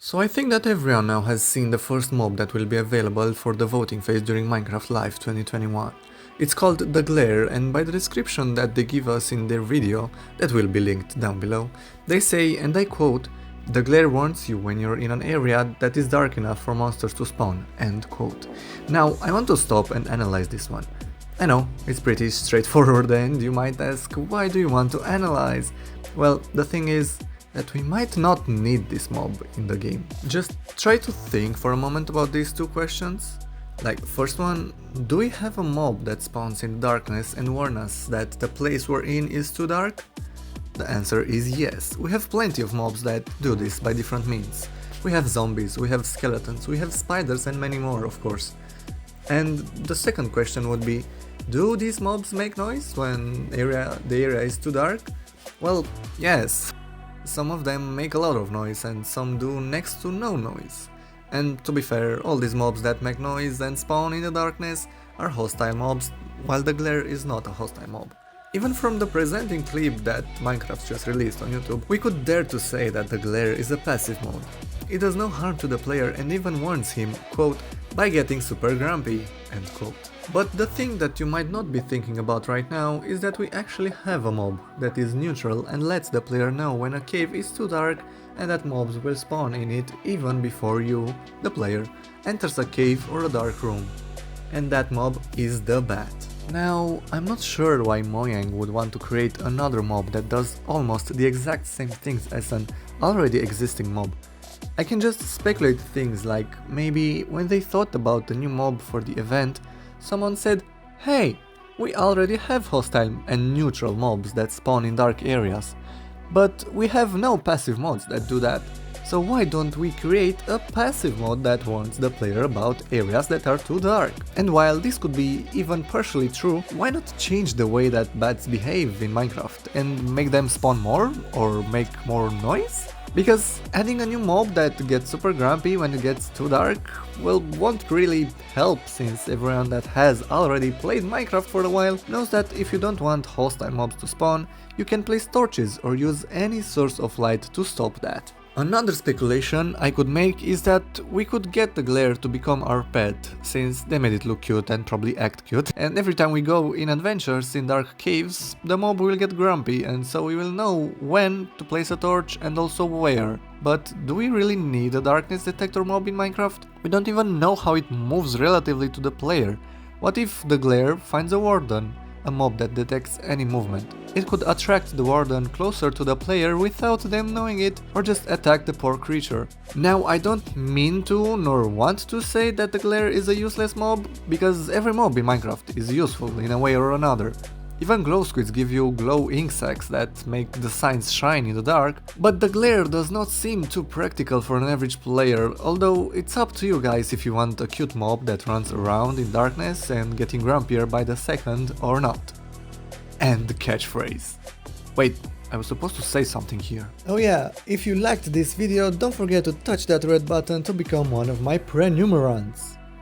So I think that everyone now has seen the first mob that will be available for the voting phase during Minecraft Live 2021. It's called the Glare, and by the description that they give us in their video, that will be linked down below, they say, and I quote, "The glare warns you when you're in an area that is dark enough for monsters to spawn," end quote. Now, I want to stop and analyze this one. I know, it's pretty straightforward, and you might ask, why do you want to analyze? Well, the thing is that we might not need this mob in the game. Just try to think for a moment about these two questions. Like, first one, do we have a mob that spawns in darkness and warns us that the place we're in is too dark? The answer is yes. We have plenty of mobs that do this by different means. We have zombies, we have skeletons, we have spiders and many more, of course. And the second question would be, do these mobs make noise when the area is too dark? Well, yes. Some of them make a lot of noise and some do next to no noise. And to be fair, all these mobs that make noise and spawn in the darkness are hostile mobs, while the glare is not a hostile mob. Even from the presenting clip that Minecraft just released on YouTube, we could dare to say that the glare is a passive mode. It does no harm to the player and even warns him, quote, by getting super grumpy, end quote. But the thing that you might not be thinking about right now is that we actually have a mob that is neutral and lets the player know when a cave is too dark and that mobs will spawn in it even before you, the player, enters a cave or a dark room. And that mob is the bat. Now, I'm not sure why Mojang would want to create another mob that does almost the exact same things as an already existing mob. I can just speculate things like maybe when they thought about the new mob for the event, someone said, hey, we already have hostile and neutral mobs that spawn in dark areas, but we have no passive mods that do that. So why don't we create a passive mod that warns the player about areas that are too dark? And while this could be even partially true, why not change the way that bats behave in Minecraft and make them spawn more or make more noise? Because adding a new mob that gets super grumpy when it gets too dark, well, won't really help, since everyone that has already played Minecraft for a while knows that if you don't want hostile mobs to spawn, you can place torches or use any source of light to stop that. Another speculation I could make is that we could get the glare to become our pet, since they made it look cute and probably act cute, and every time we go in adventures in dark caves, the mob will get grumpy, and so we will know when to place a torch and also where. But do we really need a darkness detector mob in Minecraft? We don't even know how it moves relatively to the player. What if the glare finds a warden? A mob that detects any movement. It could attract the warden closer to the player without them knowing it, or just attack the poor creature. Now, I don't mean to nor want to say that the glare is a useless mob, because every mob in Minecraft is useful in a way or another. Even glow squids give you glow ink sacs that make the signs shine in the dark, but the glare does not seem too practical for an average player, although it's up to you guys if you want a cute mob that runs around in darkness and getting grumpier by the second or not. And the catchphrase. Wait, I was supposed to say something here. Oh yeah, if you liked this video, don't forget to touch that red button to become one of my prenumerants.